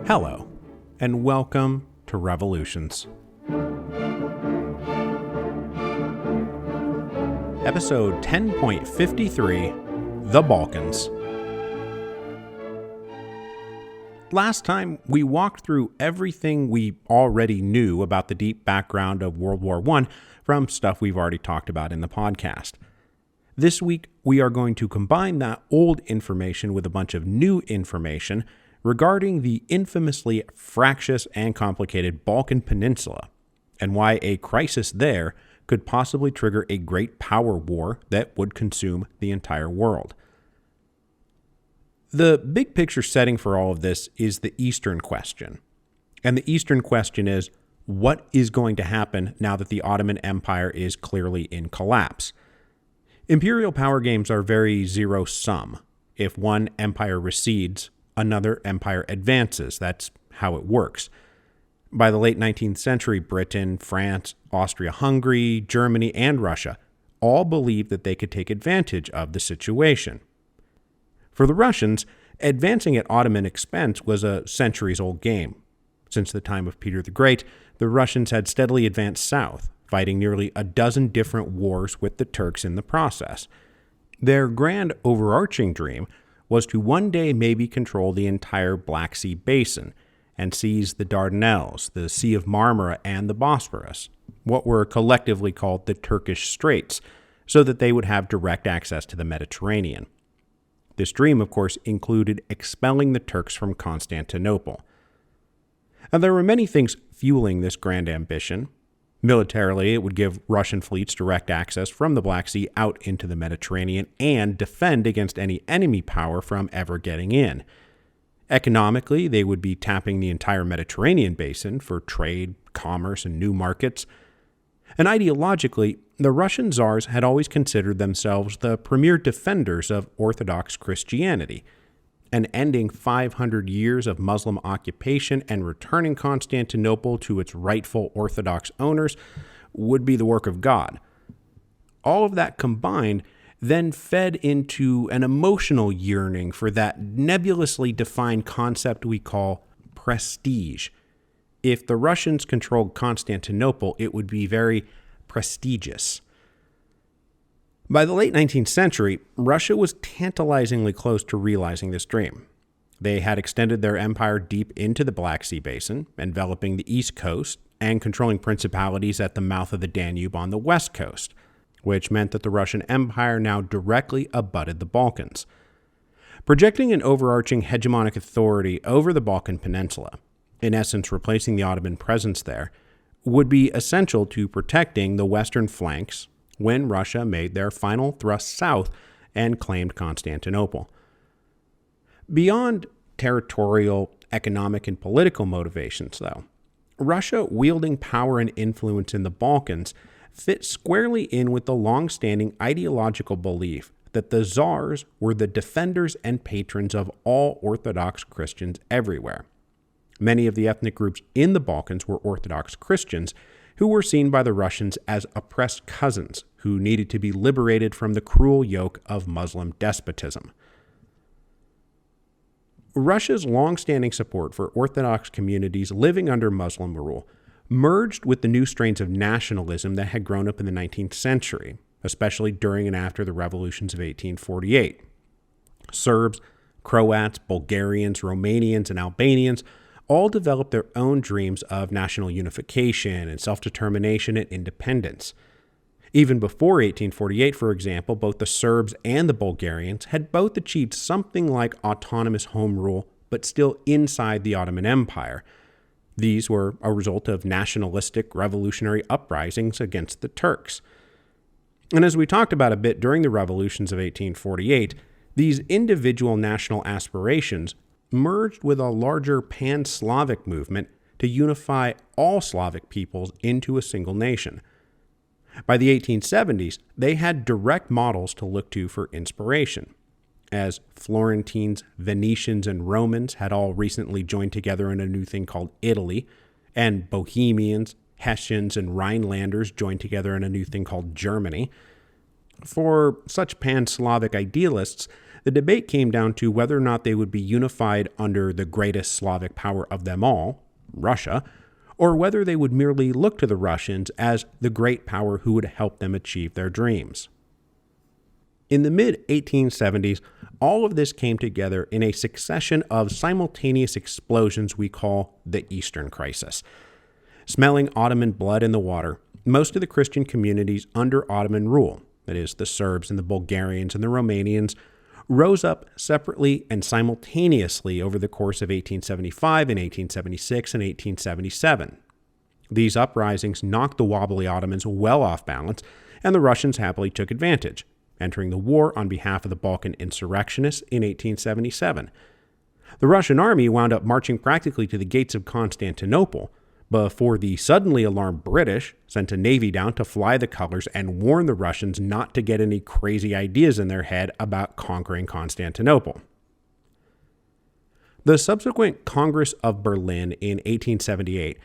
Hello, and welcome to Revolutions. Episode 10.53, The Balkans. Last time, we walked through everything we already knew about the deep background of World War I from stuff we've already talked about in the podcast. This week, we are going to combine that old information with a bunch of new information regarding the infamously fractious and complicated Balkan Peninsula, and why a crisis there could possibly trigger a great power war that would consume the entire world. The big picture setting for all of this is the Eastern question. And the Eastern question is, what is going to happen now that the Ottoman Empire is clearly in collapse? Imperial power games are very zero-sum. If one empire recedes, another empire advances. That's how it works. By the late 19th century, Britain, France, Austria-Hungary, Germany, and Russia all believed that they could take advantage of the situation. For the Russians, advancing at Ottoman expense was a centuries-old game. Since the time of Peter the Great, the Russians had steadily advanced south, fighting nearly a dozen different wars with the Turks in the process. Their grand overarching dream was to one day maybe control the entire Black Sea basin and seize the Dardanelles, the Sea of Marmara, and the Bosphorus, what were collectively called the Turkish Straits, so that they would have direct access to the Mediterranean. This dream, of course, included expelling the Turks from Constantinople. Now, there were many things fueling this grand ambition. Militarily, it would give Russian fleets direct access from the Black Sea out into the Mediterranean and defend against any enemy power from ever getting in. Economically, they would be tapping the entire Mediterranean basin for trade, commerce, and new markets. And ideologically, the Russian czars had always considered themselves the premier defenders of Orthodox Christianity, and ending 500 years of Muslim occupation and returning Constantinople to its rightful Orthodox owners would be the work of God. All of that combined then fed into an emotional yearning for that nebulously defined concept we call prestige. If the Russians controlled Constantinople, it would be very prestigious. By the late 19th century, Russia was tantalizingly close to realizing this dream. They had extended their empire deep into the Black Sea basin, enveloping the east coast and controlling principalities at the mouth of the Danube on the west coast, which meant that the Russian Empire now directly abutted the Balkans. Projecting an overarching hegemonic authority over the Balkan Peninsula, in essence replacing the Ottoman presence there, would be essential to protecting the western flanks when Russia made their final thrust south and claimed Constantinople. Beyond territorial, economic, and political motivations, though, Russia wielding power and influence in the Balkans fit squarely in with the long-standing ideological belief that the czars were the defenders and patrons of all Orthodox Christians everywhere. Many of the ethnic groups in the Balkans were Orthodox Christians who were seen by the Russians as oppressed cousins who needed to be liberated from the cruel yoke of Muslim despotism. Russia's long-standing support for Orthodox communities living under Muslim rule merged with the new strains of nationalism that had grown up in the 19th century, especially during and after the revolutions of 1848. Serbs, Croats, Bulgarians, Romanians, and Albanians all developed their own dreams of national unification and self-determination and independence. Even before 1848, for example, both the Serbs and the Bulgarians had both achieved something like autonomous home rule, but still inside the Ottoman Empire. These were a result of nationalistic revolutionary uprisings against the Turks. And as we talked about a bit during the revolutions of 1848, these individual national aspirations merged with a larger pan-Slavic movement to unify all Slavic peoples into a single nation. By the 1870s, they had direct models to look to for inspiration, as Florentines, Venetians, and Romans had all recently joined together in a new thing called Italy, and Bohemians, Hessians, and Rhinelanders joined together in a new thing called Germany. For such pan-Slavic idealists, the debate came down to whether or not they would be unified under the greatest Slavic power of them all, Russia, or whether they would merely look to the Russians as the great power who would help them achieve their dreams. In the mid-1870s, all of this came together in a succession of simultaneous explosions we call the Eastern Crisis. Smelling Ottoman blood in the water, most of the Christian communities under Ottoman rule, that is, the Serbs and the Bulgarians and the Romanians, rose up separately and simultaneously over the course of 1875 and 1876 and 1877. These uprisings knocked the wobbly Ottomans well off balance, and the Russians happily took advantage, entering the war on behalf of the Balkan insurrectionists in 1877. The Russian army wound up marching practically to the gates of Constantinople before the suddenly alarmed British sent a navy down to fly the colors and warn the Russians not to get any crazy ideas in their head about conquering Constantinople. The subsequent Congress of Berlin in 1878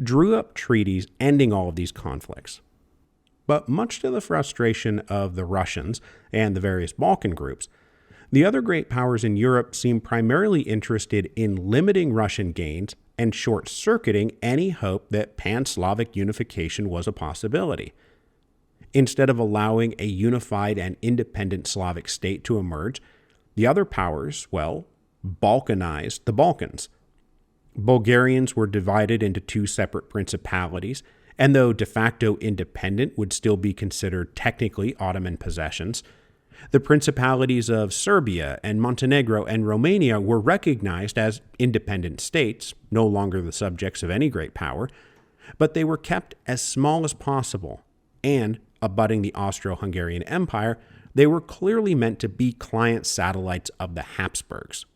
drew up treaties ending all of these conflicts. But much to the frustration of the Russians and the various Balkan groups, the other great powers in Europe seemed primarily interested in limiting Russian gains and short-circuiting any hope that pan-Slavic unification was a possibility. Instead of allowing a unified and independent Slavic state to emerge, the other powers, balkanized the Balkans. Bulgarians were divided into two separate principalities, and though de facto independent would still be considered technically Ottoman possessions, the principalities of Serbia and Montenegro and Romania were recognized as independent states, no longer the subjects of any great power, but they were kept as small as possible, and, abutting the Austro-Hungarian Empire, they were clearly meant to be client satellites of the Habsburgs.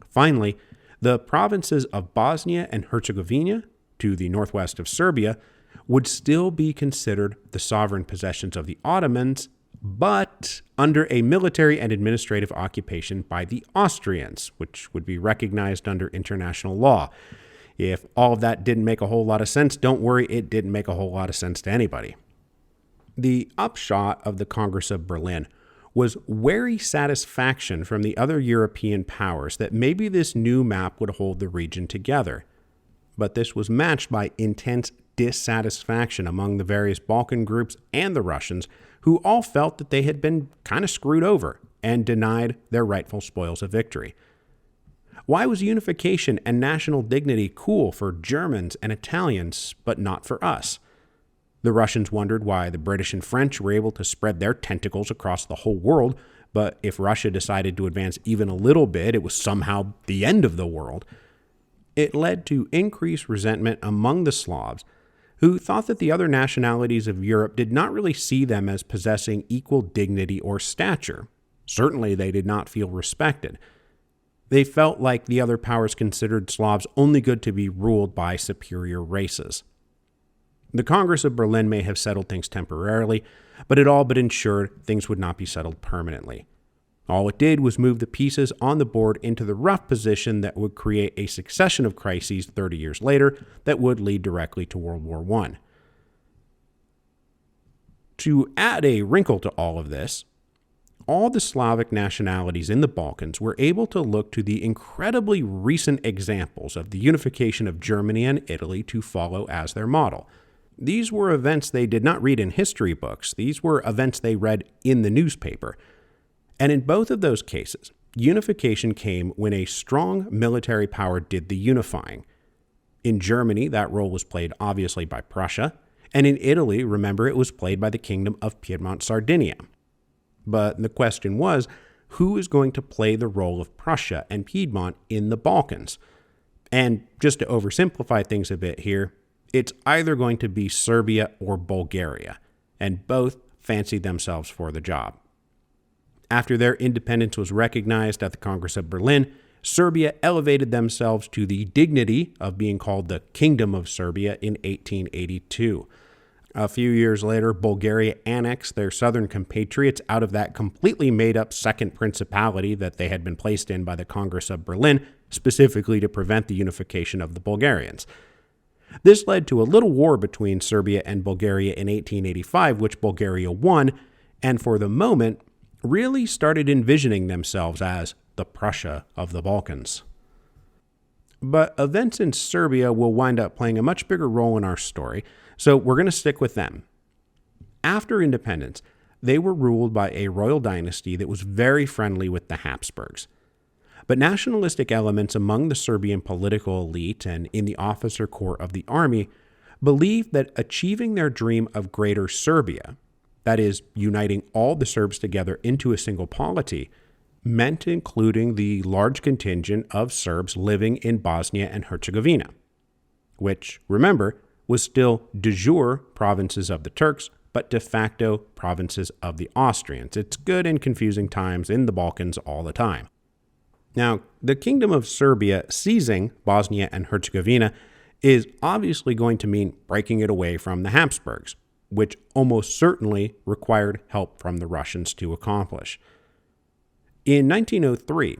Finally, the provinces of Bosnia and Herzegovina, to the northwest of Serbia, would still be considered the sovereign possessions of the Ottomans, but under a military and administrative occupation by the Austrians, which would be recognized under international law. If all of that didn't make a whole lot of sense, don't worry, it didn't make a whole lot of sense to anybody. The upshot of the Congress of Berlin was wary satisfaction from the other European powers that maybe this new map would hold the region together. But this was matched by intense dissatisfaction among the various Balkan groups and the Russians, who all felt that they had been kind of screwed over and denied their rightful spoils of victory. Why was unification and national dignity cool for Germans and Italians, but not for us? The Russians wondered why the British and French were able to spread their tentacles across the whole world, but if Russia decided to advance even a little bit, it was somehow the end of the world. It led to increased resentment among the Slavs, who thought that the other nationalities of Europe did not really see them as possessing equal dignity or stature. Certainly, they did not feel respected. They felt like the other powers considered Slavs only good to be ruled by superior races. The Congress of Berlin may have settled things temporarily, but it all but ensured things would not be settled permanently. All it did was move the pieces on the board into the rough position that would create a succession of crises 30 years later that would lead directly to World War I. To add a wrinkle to all of this, all the Slavic nationalities in the Balkans were able to look to the incredibly recent examples of the unification of Germany and Italy to follow as their model. These were events they did not read in history books. These were events they read in the newspaper. And in both of those cases, unification came when a strong military power did the unifying. In Germany, that role was played obviously by Prussia, and in Italy, remember, it was played by the Kingdom of Piedmont-Sardinia. But the question was, who is going to play the role of Prussia and Piedmont in the Balkans? And just to oversimplify things a bit here, it's either going to be Serbia or Bulgaria, and both fancied themselves for the job. After their independence was recognized at the Congress of Berlin, Serbia elevated themselves to the dignity of being called the Kingdom of Serbia in 1882. A few years later, Bulgaria annexed their southern compatriots out of that completely made-up second principality that they had been placed in by the Congress of Berlin, specifically to prevent the unification of the Bulgarians. This led to a little war between Serbia and Bulgaria in 1885, which Bulgaria won, and for the moment, really started envisioning themselves as the Prussia of the Balkans. But events in Serbia will wind up playing a much bigger role in our story, so we're going to stick with them. After independence, they were ruled by a royal dynasty that was very friendly with the Habsburgs. But nationalistic elements among the Serbian political elite and in the officer corps of the army believed that achieving their dream of Greater Serbia, that is, uniting all the Serbs together into a single polity, meant including the large contingent of Serbs living in Bosnia and Herzegovina, which, remember, was still de jure provinces of the Turks, but de facto provinces of the Austrians. It's good and confusing times in the Balkans all the time. Now, the Kingdom of Serbia seizing Bosnia and Herzegovina is obviously going to mean breaking it away from the Habsburgs, which almost certainly required help from the Russians to accomplish. In 1903,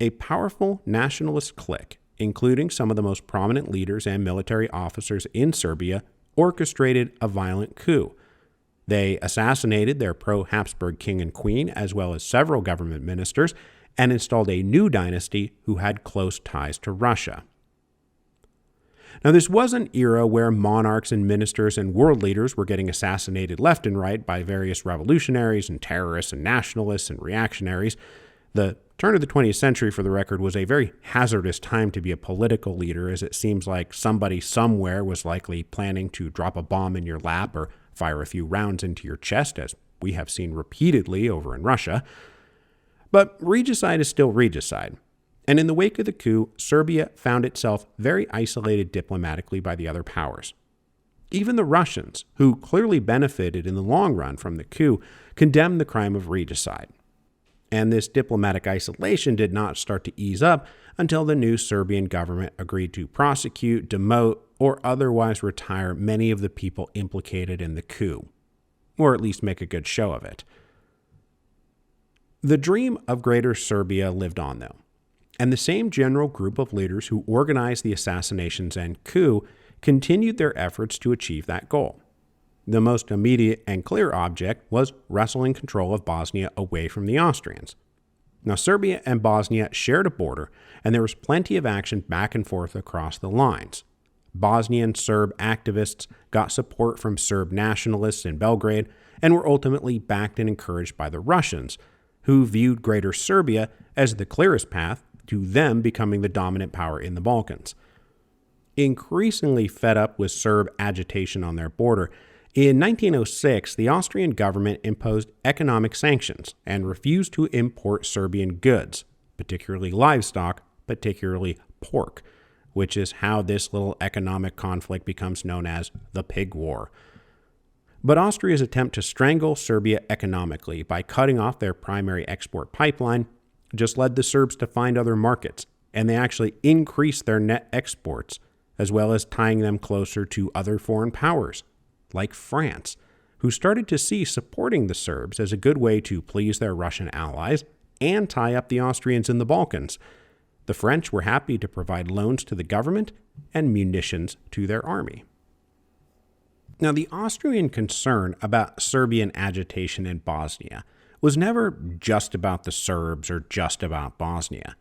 a powerful nationalist clique, including some of the most prominent leaders and military officers in Serbia, orchestrated a violent coup. They assassinated their pro-Habsburg king and queen, as well as several government ministers, and installed a new dynasty who had close ties to Russia. Now, this was an era where monarchs and ministers and world leaders were getting assassinated left and right by various revolutionaries and terrorists and nationalists and reactionaries. The turn of the 20th century, for the record, was a very hazardous time to be a political leader, as it seems like somebody somewhere was likely planning to drop a bomb in your lap or fire a few rounds into your chest, as we have seen repeatedly over in Russia. But regicide is still regicide. And in the wake of the coup, Serbia found itself very isolated diplomatically by the other powers. Even the Russians, who clearly benefited in the long run from the coup, condemned the crime of regicide. And this diplomatic isolation did not start to ease up until the new Serbian government agreed to prosecute, demote, or otherwise retire many of the people implicated in the coup, or at least make a good show of it. The dream of Greater Serbia lived on, though. And the same general group of leaders who organized the assassinations and coup continued their efforts to achieve that goal. The most immediate and clear object was wresting control of Bosnia away from the Austrians. Now, Serbia and Bosnia shared a border, and there was plenty of action back and forth across the lines. Bosnian Serb activists got support from Serb nationalists in Belgrade and were ultimately backed and encouraged by the Russians, who viewed Greater Serbia as the clearest path to them becoming the dominant power in the Balkans. Increasingly fed up with Serb agitation on their border, in 1906, the Austrian government imposed economic sanctions and refused to import Serbian goods, particularly livestock, particularly pork, which is how this little economic conflict becomes known as the Pig War. But Austria's attempt to strangle Serbia economically by cutting off their primary export pipeline just led the Serbs to find other markets, and they actually increased their net exports, as well as tying them closer to other foreign powers, like France, who started to see supporting the Serbs as a good way to please their Russian allies and tie up the Austrians in the Balkans. The French were happy to provide loans to the government and munitions to their army. Now, the Austrian concern about Serbian agitation in Bosnia was never just about the Serbs or just about Bosnia.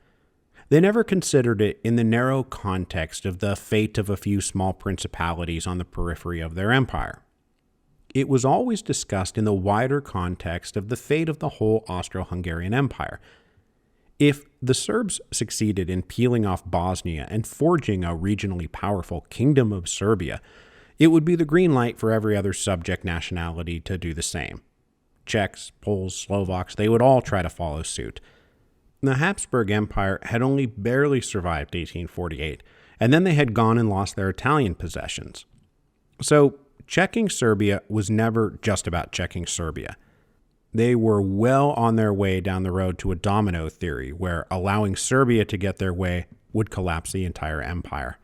They never considered it in the narrow context of the fate of a few small principalities on the periphery of their empire. It was always discussed in the wider context of the fate of the whole Austro-Hungarian Empire. If the Serbs succeeded in peeling off Bosnia and forging a regionally powerful Kingdom of Serbia, it would be the green light for every other subject nationality to do the same. Czechs, Poles, Slovaks, they would all try to follow suit. The Habsburg Empire had only barely survived 1848, and then they had gone and lost their Italian possessions. So, checking Serbia was never just about checking Serbia. They were well on their way down the road to a domino theory, where allowing Serbia to get their way would collapse the entire empire.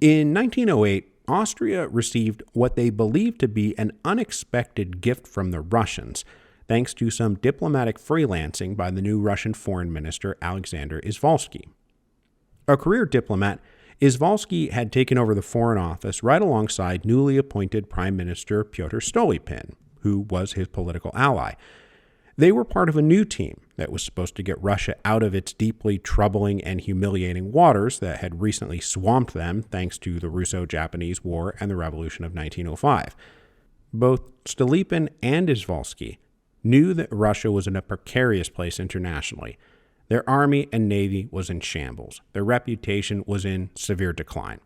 In 1908, Austria received what they believed to be an unexpected gift from the Russians, thanks to some diplomatic freelancing by the new Russian foreign minister Alexander Izvolsky. A career diplomat, Izvolsky had taken over the Foreign Office right alongside newly appointed Prime Minister Pyotr Stolypin, who was his political ally. They were part of a new team that was supposed to get Russia out of its deeply troubling and humiliating waters that had recently swamped them thanks to the Russo-Japanese War and the Revolution of 1905. Both Stolypin and Izvolsky knew that Russia was in a precarious place internationally. Their army and navy was in shambles. Their reputation was in severe decline.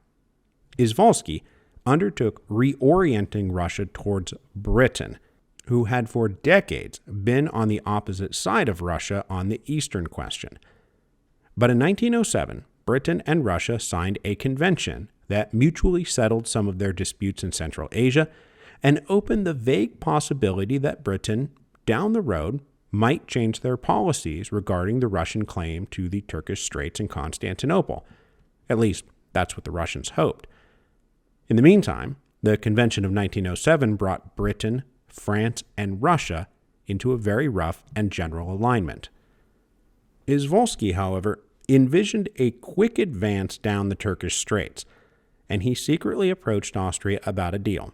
Izvolsky undertook reorienting Russia towards Britain, who had for decades been on the opposite side of Russia on the Eastern question. But in 1907, Britain and Russia signed a convention that mutually settled some of their disputes in Central Asia and opened the vague possibility that Britain, down the road, might change their policies regarding the Russian claim to the Turkish Straits in Constantinople. At least, that's what the Russians hoped. In the meantime, the Convention of 1907 brought Britain, France, and Russia into a very rough and general alignment. Izvolsky, however, envisioned a quick advance down the Turkish Straits, and he secretly approached Austria about a deal.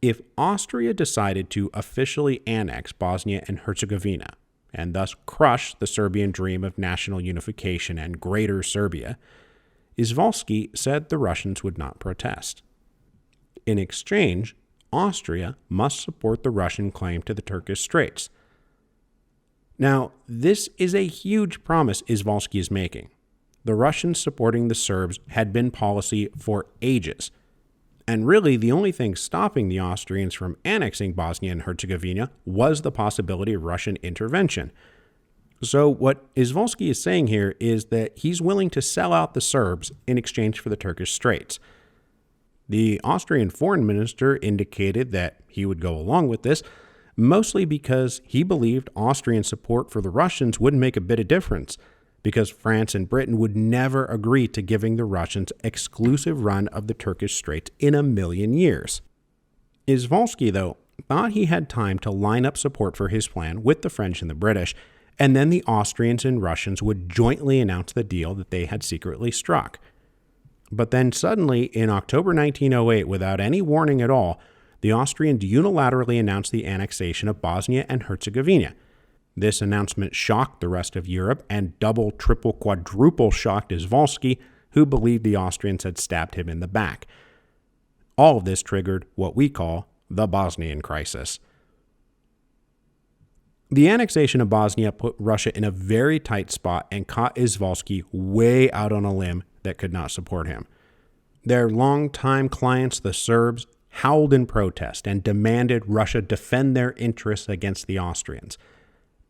If Austria decided to officially annex Bosnia and Herzegovina, and thus crush the Serbian dream of national unification and Greater Serbia, Izvolsky said the Russians would not protest. In exchange, Austria must support the Russian claim to the Turkish Straits. Now, this is a huge promise Izvolsky is making. The Russians supporting the Serbs had been policy for ages. And really, the only thing stopping the Austrians from annexing Bosnia and Herzegovina was the possibility of Russian intervention. So what Izvolsky is saying here is that he's willing to sell out the Serbs in exchange for the Turkish Straits. The Austrian foreign minister indicated that he would go along with this, mostly because he believed Austrian support for the Russians wouldn't make a bit of difference, because France and Britain would never agree to giving the Russians exclusive run of the Turkish Straits in a million years. Izvolsky, though, thought he had time to line up support for his plan with the French and the British, and then the Austrians and Russians would jointly announce the deal that they had secretly struck. But then suddenly, in October 1908, without any warning at all, the Austrians unilaterally announced the annexation of Bosnia and Herzegovina. This announcement shocked the rest of Europe and double, triple, quadruple shocked Izvolsky, who believed the Austrians had stabbed him in the back. All of this triggered what we call the Bosnian crisis. The annexation of Bosnia put Russia in a very tight spot and caught Izvolsky way out on a limb that could not support him. Their longtime clients, the Serbs, howled in protest and demanded Russia defend their interests against the Austrians.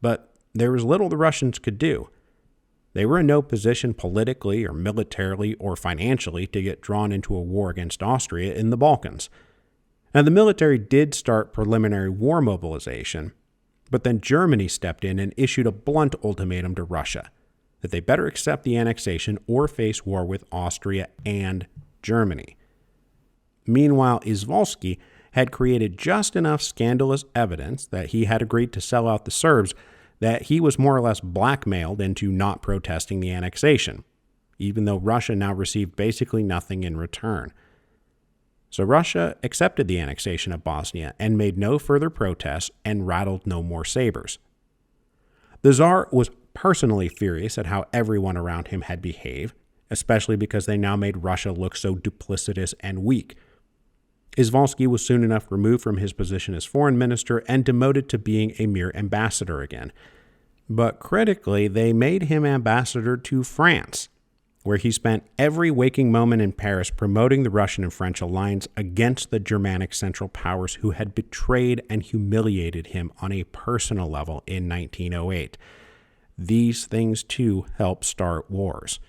But there was little the Russians could do. They were in no position politically or militarily or financially to get drawn into a war against Austria in the Balkans. Now, the military did start preliminary war mobilization, but then Germany stepped in and issued a blunt ultimatum to Russia that they better accept the annexation or face war with Austria and Germany. Meanwhile, Izvolsky had created just enough scandalous evidence that he had agreed to sell out the Serbs that he was more or less blackmailed into not protesting the annexation, even though Russia now received basically nothing in return. So Russia accepted the annexation of Bosnia and made no further protests and rattled no more sabers. The Tsar was personally furious at how everyone around him had behaved, especially because they now made Russia look so duplicitous and weak. Izvolsky was soon enough removed from his position as foreign minister and demoted to being a mere ambassador again. But critically, they made him ambassador to France, where he spent every waking moment in Paris promoting the Russian and French alliance against the Germanic Central Powers who had betrayed and humiliated him on a personal level in 1908. These things, too, helped start wars.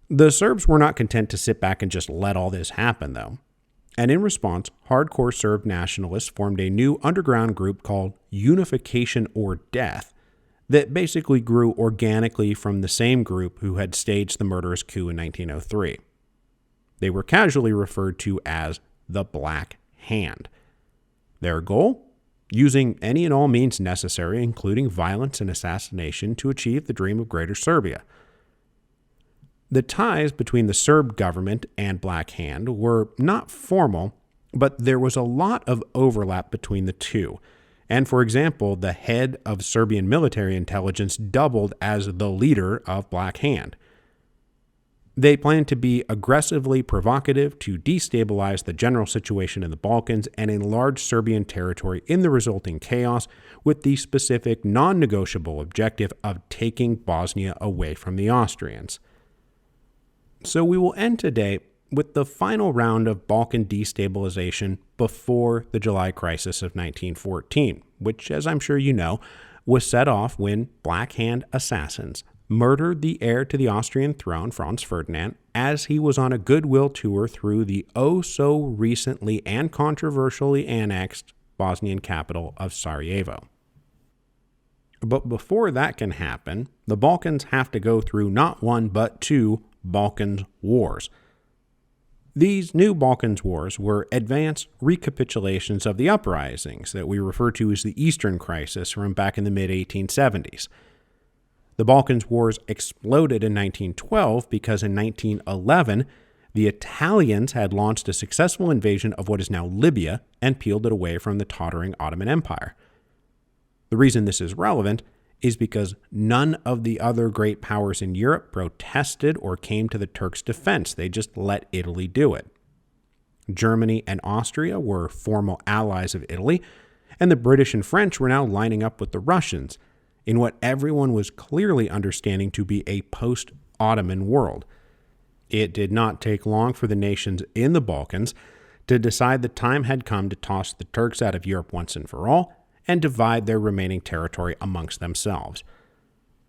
The Serbs were not content to sit back and just let all this happen, though. And in response, hardcore Serb nationalists formed a new underground group called Unification or Death that basically grew organically from the same group who had staged the murderous coup in 1903. They were casually referred to as the Black Hand. Their goal? Using any and all means necessary, including violence and assassination, to achieve the dream of Greater Serbia. The ties between the Serb government and Black Hand were not formal, But there was a lot of overlap between the two. And for example, the head of Serbian military intelligence doubled as the leader of Black Hand. They planned to be aggressively provocative to destabilize the general situation in the Balkans and enlarge Serbian territory in the resulting chaos, with the specific non-negotiable objective of taking Bosnia away from the Austrians. So we will end today with the final round of Balkan destabilization before the July crisis of 1914, which, as I'm sure you know, was set off when Black Hand assassins murdered the heir to the Austrian throne, Franz Ferdinand, as he was on a goodwill tour through the oh-so-recently and controversially annexed Bosnian capital of Sarajevo. But before that can happen, the Balkans have to go through not one but two Balkans wars. These new Balkans wars were advanced recapitulations of the uprisings that we refer to as the Eastern Crisis from back in the mid-1870s. The Balkans Wars exploded in 1912 because in 1911, the Italians had launched a successful invasion of what is now Libya and peeled it away from the tottering Ottoman Empire. The reason this is relevant is because none of the other great powers in Europe protested or came to the Turks' defense. They just let Italy do it. Germany and Austria were formal allies of Italy, and the British and French were now lining up with the Russians in what everyone was clearly understanding to be a post-Ottoman world. It did not take long for the nations in the Balkans to decide the time had come to toss the Turks out of Europe once and for all and divide their remaining territory amongst themselves.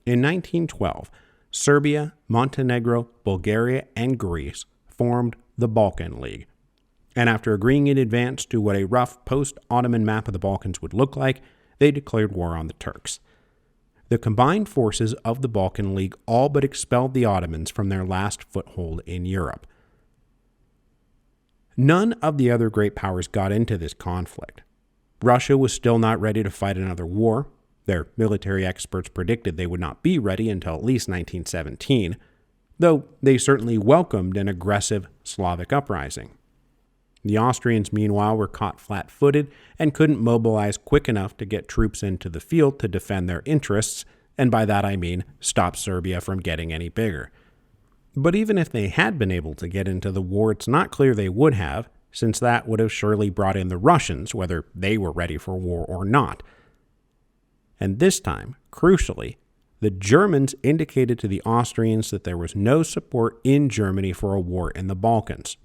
In 1912, Serbia, Montenegro, Bulgaria, and Greece formed the Balkan League. And after agreeing in advance to what a rough post-Ottoman map of the Balkans would look like, they declared war on the Turks. The combined forces of the Balkan League all but expelled the Ottomans from their last foothold in Europe. None of the other great powers got into this conflict. Russia was still not ready to fight another war. Their military experts predicted they would not be ready until at least 1917, though they certainly welcomed an aggressive Slavic uprising. The Austrians, meanwhile, were caught flat-footed and couldn't mobilize quick enough to get troops into the field to defend their interests, and by that I mean stop Serbia from getting any bigger. But even if they had been able to get into the war, it's not clear they would have, since that would have surely brought in the Russians, whether they were ready for war or not. And this time, crucially, the Germans indicated to the Austrians that there was no support in Germany for a war in the Balkans.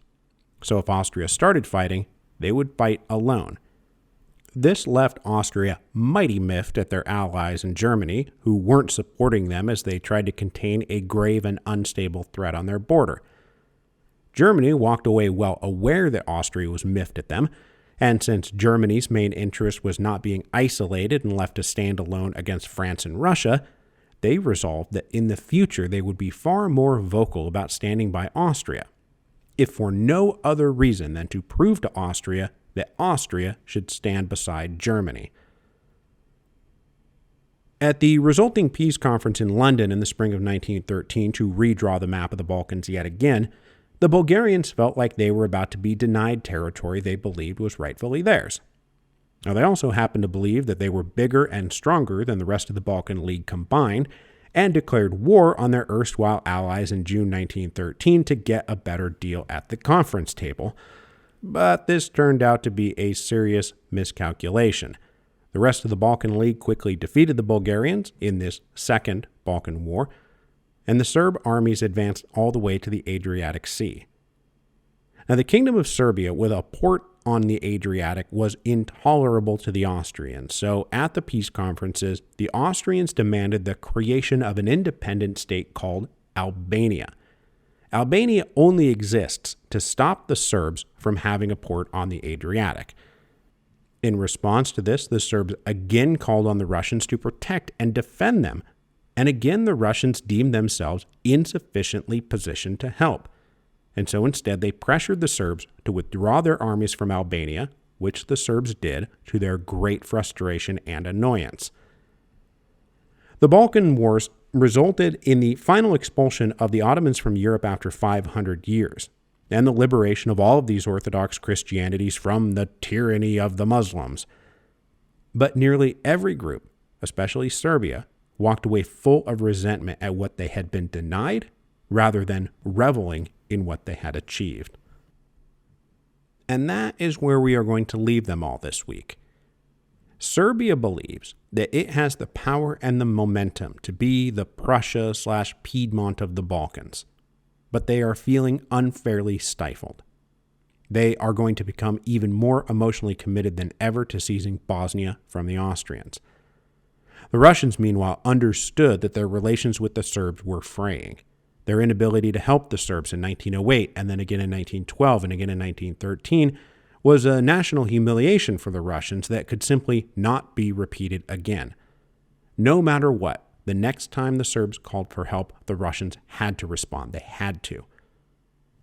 So if Austria started fighting, they would fight alone. This left Austria mighty miffed at their allies in Germany, who weren't supporting them as they tried to contain a grave and unstable threat on their border. Germany walked away well aware that Austria was miffed at them, and since Germany's main interest was not being isolated and left to stand alone against France and Russia, they resolved that in the future they would be far more vocal about standing by Austria, if for no other reason than to prove to Austria that Austria should stand beside Germany. At the resulting peace conference in London in the spring of 1913 to redraw the map of the Balkans yet again, the Bulgarians felt like they were about to be denied territory they believed was rightfully theirs. Now, they also happened to believe that they were bigger and stronger than the rest of the Balkan League combined, and declared war on their erstwhile allies in June 1913 to get a better deal at the conference table. But this turned out to be a serious miscalculation. The rest of the Balkan League quickly defeated the Bulgarians in this Second Balkan War, and the Serb armies advanced all the way to the Adriatic Sea. Now, the Kingdom of Serbia, with a port on the Adriatic, was intolerable to the Austrians, so at the peace conferences, the Austrians demanded the creation of an independent state called Albania. Albania only exists to stop the Serbs from having a port on the Adriatic. In response to this, the Serbs again called on the Russians to protect and defend them, and again the Russians deemed themselves insufficiently positioned to help. And so instead they pressured the Serbs to withdraw their armies from Albania, which the Serbs did to their great frustration and annoyance. The Balkan Wars resulted in the final expulsion of the Ottomans from Europe after 500 years. and the liberation of all of these Orthodox Christianities from the tyranny of the Muslims. But nearly every group, especially Serbia, walked away full of resentment at what they had been denied rather than reveling in what they had achieved. And that is where we are going to leave them all this week. Serbia believes that it has the power and the momentum to be the Prussia/Piedmont of the Balkans, but they are feeling unfairly stifled. They are going to become even more emotionally committed than ever to seizing Bosnia from the Austrians. The Russians, meanwhile, understood that their relations with the Serbs were fraying. Their inability to help the Serbs in 1908 and then again in 1912 and again in 1913 was a national humiliation for the Russians that could simply not be repeated again. No matter what, the next time the Serbs called for help, the Russians had to respond. They had to.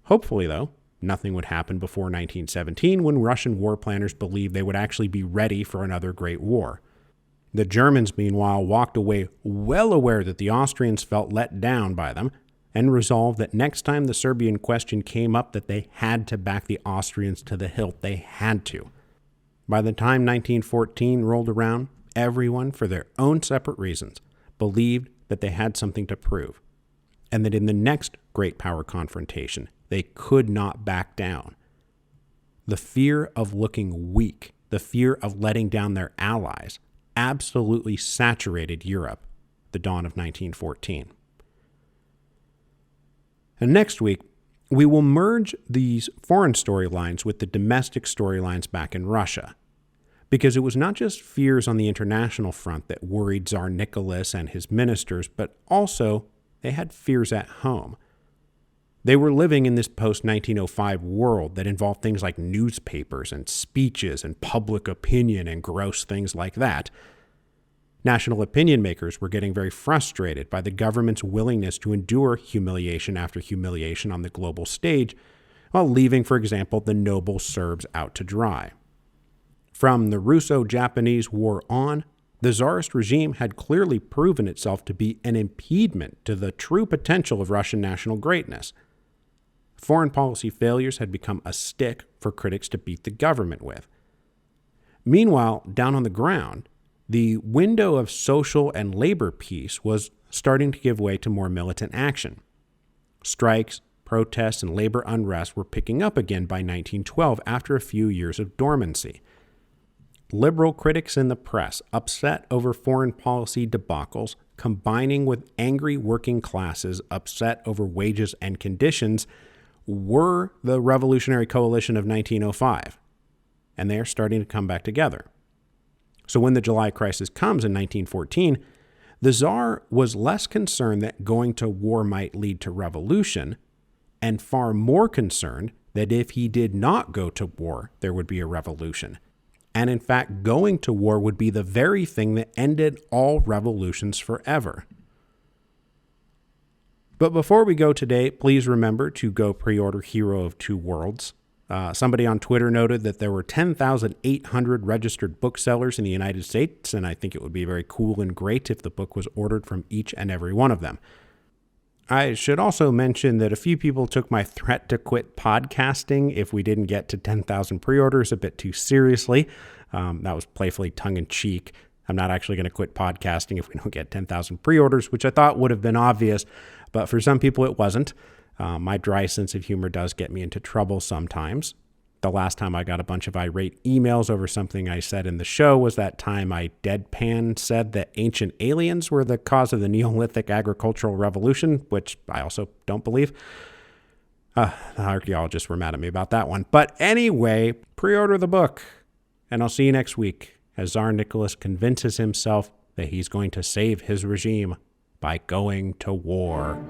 Hopefully, though, nothing would happen before 1917 when Russian war planners believed they would actually be ready for another great war. The Germans, meanwhile, walked away well aware that the Austrians felt let down by them and resolved that next time the Serbian question came up that they had to back the Austrians to the hilt. They had to. By the time 1914 rolled around, everyone, for their own separate reasons, believed that they had something to prove, and that in the next great power confrontation, they could not back down. The fear of looking weak, the fear of letting down their allies, absolutely saturated Europe, the dawn of 1914. And next week, we will merge these foreign storylines with the domestic storylines back in Russia, because it was not just fears on the international front that worried Tsar Nicholas and his ministers, but also they had fears at home. They were living in this post-1905 world that involved things like newspapers and speeches and public opinion and gross things like that. National opinion makers were getting very frustrated by the government's willingness to endure humiliation after humiliation on the global stage, while leaving, for example, the noble Serbs out to dry. From the Russo-Japanese War on, the Tsarist regime had clearly proven itself to be an impediment to the true potential of Russian national greatness. Foreign policy failures had become a stick for critics to beat the government with. Meanwhile, down on the ground, the window of social and labor peace was starting to give way to more militant action. Strikes, protests, and labor unrest were picking up again by 1912 after a few years of dormancy. Liberal critics in the press, upset over foreign policy debacles, combining with angry working classes upset over wages and conditions, were the Revolutionary Coalition of 1905, and they are starting to come back together. So when the July crisis comes in 1914, the Tsar was less concerned that going to war might lead to revolution, and far more concerned that if he did not go to war, there would be a revolution. And in fact, going to war would be the very thing that ended all revolutions forever. But before we go today, please remember to go pre-order Hero of Two Worlds. Somebody on Twitter noted that there were 10,800 registered booksellers in the United States, and I think it would be very cool and great if the book was ordered from each and every one of them. I should also mention that a few people took my threat to quit podcasting if we didn't get to 10,000 pre-orders a bit too seriously. That was playfully tongue-in-cheek. I'm not actually going to quit podcasting if we don't get 10,000 pre-orders, which I thought would have been obvious, but for some people it wasn't. My dry sense of humor does get me into trouble sometimes. The last time I got a bunch of irate emails over something I said in the show was that time I deadpan said that ancient aliens were the cause of the Neolithic agricultural revolution, which I also don't believe. The archaeologists were mad at me about that one. But anyway, pre-order the book, and I'll see you next week as Tsar Nicholas convinces himself that he's going to save his regime by going to war.